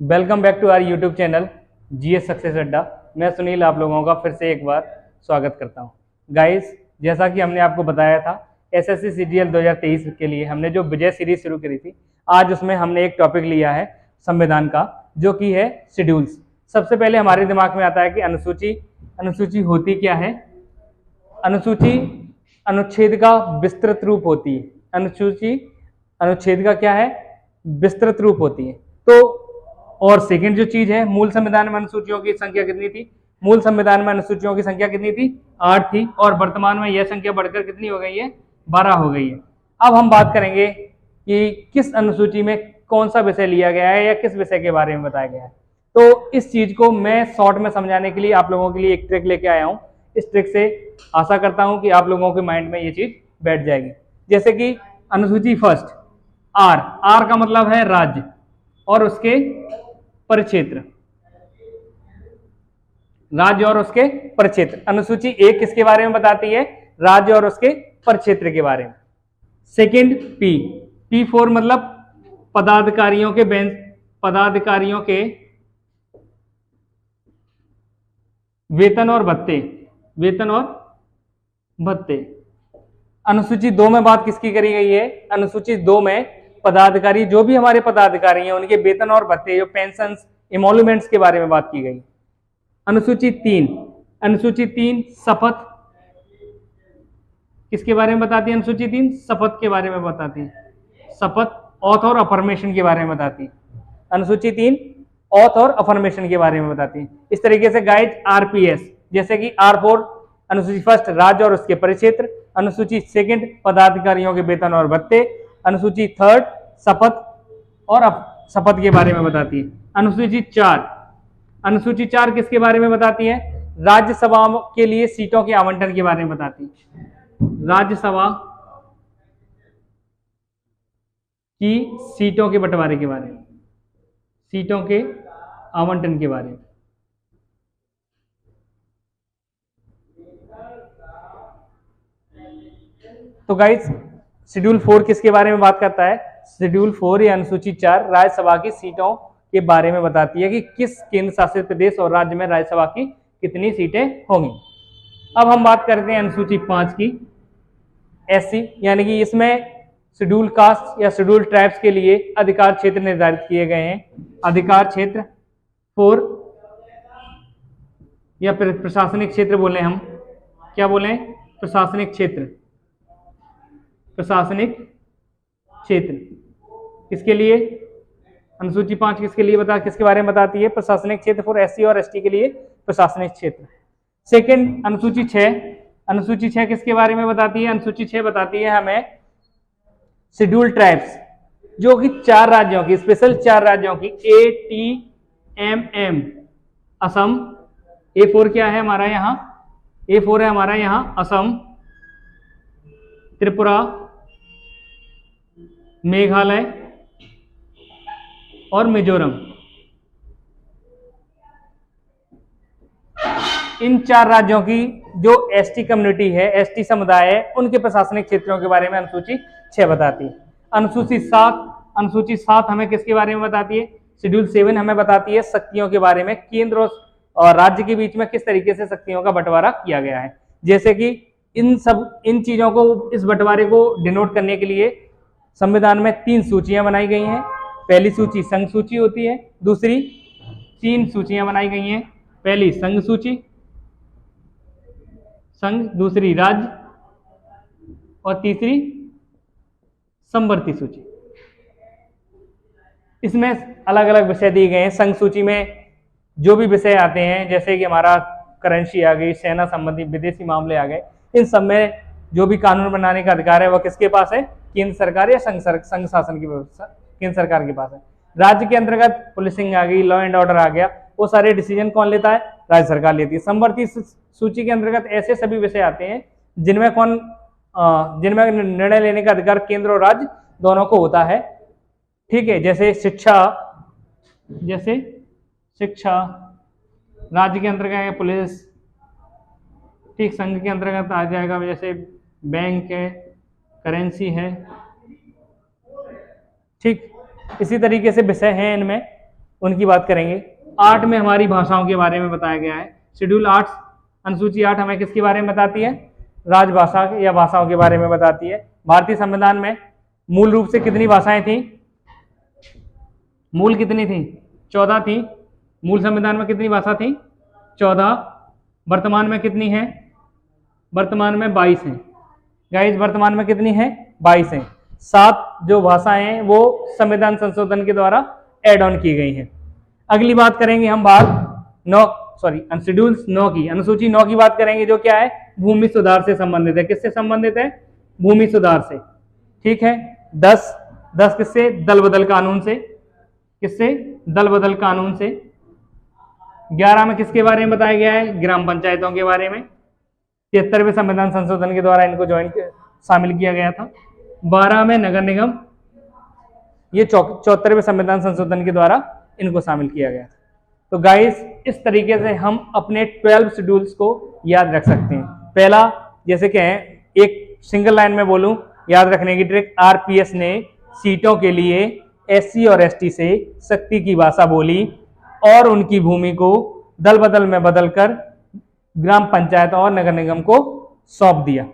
Welcome back to our YouTube channel GS success Adda. मैं सुनील आप लोगों का फिर से एक बार स्वागत करता हूं। गाइस, जैसा कि हमने आपको बताया था एसएससी सीजीएल 2023 के लिए हमने जो विजय सीरीज शुरू करी थी, आज उसमें हमने एक टॉपिक लिया है संविधान का, जो कि है शेड्यूल्स। सबसे पहले हमारे दिमाग में आता है कि अनुसूची होती क्या है। अनुसूची अनुच्छेद का विस्तृत रूप होती है। अनुसूची अनुच्छेद का क्या है? विस्तृत रूप होती है। तो और सेकंड जो चीज है, मूल संविधान में अनुसूचियों की संख्या कितनी थी? मूल संविधान में अनुसूचियों की संख्या कितनी थी? 8 थी, और वर्तमान में यह संख्या बढ़कर कितनी हो गई है? 12 हो गई है। अब हम बात करेंगे कि किस अनुसूची में कौन सा विषय लिया गया है या किस विषय के बारे में बताया गया है। तो इस चीज को मैं शॉर्ट में समझाने के लिए आप लोगों के लिए एक ट्रिक लेके आया हूं। इस ट्रिक से आशा करता हूं कि आप लोगों के माइंड में ये चीज बैठ जाएगी। जैसे कि अनुसूची फर्स्ट, आर का मतलब है राज्य और उसके परिक्षेत्र। राज्य और उसके परिक्षेत्र। अनुसूची 1 किसके बारे में बताती है? राज्य और उसके परिक्षेत्र के बारे में। सेकंड पी फोर मतलब पदाधिकारियों के वेतन और भत्ते। अनुसूची 2 में बात किसकी करी गई है? अनुसूची 2 में पदाधिकारी, जो भी हमारे पदाधिकारी हैं, उनके वेतन और भत्ते, जो पेंशन, इमोल्यूमेंट्स के बारे में बात की गई। अनुसूची 3 शपथ किसके बारे में बताती है? अनुसूची 3 शपथ के बारे में बताती है। शपथ, ऑथ और अफर्मेशन के बारे में बताती है। अनुसूची 3 ऑथ और अफर्मेशन के बारे में बताती है। इस तरीके से गाइज आरपीएस, जैसे कि R4 अनुसूची फर्स्ट राज्य और उसके परिक्षेत्र, अनुसूची सेकंड पदाधिकारियों के वेतन और भत्ते, अनुसूची थर्ड शपथ और शपथ के बारे में बताती है। अनुसूची 4 किसके बारे में बताती है? राज्यसभा के लिए सीटों के आवंटन के बारे में बताती है। राज्यसभा की सीटों के बंटवारे के बारे में, सीटों के आवंटन के बारे में। तो गाइस, शेड्यूल 4 किसके बारे में बात करता है? शेड्यूल 4 या अनुसूची 4 राज्यसभा की सीटों के बारे में बताती है कि किस केंद्र शासित प्रदेश और राज्य में राज्यसभा की कितनी सीटें होंगी। अब हम बात करते हैं अनुसूची 5 की, एससी, यानी कि इसमें शेड्यूल कास्ट या शेड्यूल ट्राइब्स के लिए अधिकार क्षेत्र निर्धारित किए गए हैं। अधिकार क्षेत्र 4 या प्रशासनिक क्षेत्र बोले हम, क्या बोले? प्रशासनिक क्षेत्र किसके लिए? अनुसूची 5 किसके लिए किसके बारे में बताती है? प्रशासनिक क्षेत्र फॉर एससी और एसटी के लिए प्रशासनिक क्षेत्र। सेकंड अनुसूची 6 किसके बारे में बताती है? अनुसूची 6 बताती है हमें शेड्यूल ट्राइब्स, जो कि 4 राज्यों की, स्पेशल 4 राज्यों की, ATMM असम, A4 क्या है हमारा यहाँ? A4 है हमारा यहाँ असम, त्रिपुरा, मेघालय और मिजोरम। इन 4 राज्यों की जो एसटी कम्युनिटी है, एसटी समुदाय है, उनके प्रशासनिक क्षेत्रों के बारे में अनुसूची 6 बताती है। अनुसूची 7 हमें किसके बारे में बताती है? शेड्यूल 7 हमें बताती है शक्तियों के बारे में, केंद्र और राज्य के बीच में किस तरीके से शक्तियों का बंटवारा किया गया है। जैसे कि इन चीजों को, इस बंटवारे को डिनोट करने के लिए संविधान में 3 सूचियां बनाई गई हैं। पहली सूची संघ सूची होती है, दूसरी 3 सूचियां बनाई गई हैं। पहली संघ सूची, दूसरी राज्य और तीसरी समवर्ती सूची। इसमें अलग अलग विषय दिए गए हैं। संघ सूची में जो भी विषय आते हैं, जैसे कि हमारा करेंसी आ गई, सेना संबंधी विदेशी मामले आ गए, इन सब में जो भी कानून बनाने का अधिकार है वह किसके पास है? केंद्र सरकार या संघ शासन की व्यवस्था केंद्र सरकार के पास है। राज्य के अंतर्गत पुलिसिंग आ गई, लॉ एंड ऑर्डर आ गया, वो सारे डिसीजन कौन लेता है? राज्य सरकार लेती है। समवर्ती सूची के अंतर्गत ऐसे सभी विषय आते हैं जिनमें जिनमें निर्णय लेने का अधिकार केंद्र और राज्य दोनों को होता है। ठीक है, जैसे शिक्षा राज्य के अंतर्गत है पुलिस, ठीक, संघ के अंतर्गत आ जाएगा जैसे बैंक है, करेंसी है, ठीक। इसी तरीके से विषय हैं इनमें, उनकी बात करेंगे। 8 में हमारी भाषाओं के बारे में बताया गया है। शेड्यूल 8 अनुसूची 8 हमें किसके बारे में बताती है? राजभाषा या भाषाओं के बारे में बताती है। भारतीय संविधान में मूल रूप से कितनी भाषाएं थी? मूल कितनी थी? 14 थी। मूल संविधान में कितनी भाषा थी? 14। वर्तमान में कितनी है? वर्तमान में 22 हैं। गाइस वर्तमान में कितनी है? 22 हैं। 7 जो भाषाएं हैं वो संविधान संशोधन के द्वारा एड ऑन की गई हैं। अगली बात करेंगे हम शेड्यूल 9 की, अनुसूची 9 की बात करेंगे, जो क्या है? भूमि सुधार से संबंधित है। किससे संबंधित है? भूमि सुधार से। ठीक है। 10 किससे? दल बदल कानून से। किससे? दल बदल कानून से। 11 में किसके बारे में बताया गया है? ग्राम पंचायतों के बारे में। 73वें संविधान संशोधन के द्वारा इनको शामिल किया गया था। 12 में नगर निगम, ये 74वें संविधान संशोधन के द्वारा इनको शामिल किया गया था। तो गाइस इस तरीके से हम अपने 12 शेड्यूल्स को याद रख सकते हैं। पहला, जैसे कि एक सिंगल लाइन में बोलूं, याद रखने की ट्रिक, आरपीएस ने सीटों के लिए एससी और एसटी से सख्ती की भाषा बोली और उनकी भूमि को दल बदल में बदलकर ग्राम पंचायत और नगर निगम को सौंप दिया।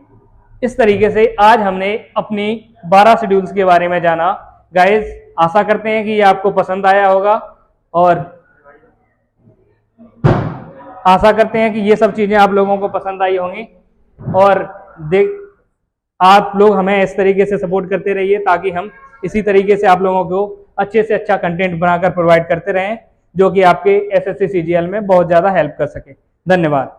इस तरीके से आज हमने अपनी 12 शेड्यूल्स के बारे में जाना। गाइस आशा करते हैं कि ये आपको पसंद आया होगा और आशा करते हैं कि ये सब चीजें आप लोगों को पसंद आई होंगी और आप लोग हमें इस तरीके से सपोर्ट करते रहिए ताकि हम इसी तरीके से आप लोगों को अच्छे से अच्छा कंटेंट बनाकर प्रोवाइड करते रहें, जो कि आपके एसएससी सीजीएल में बहुत ज़्यादा हेल्प कर सके। धन्यवाद।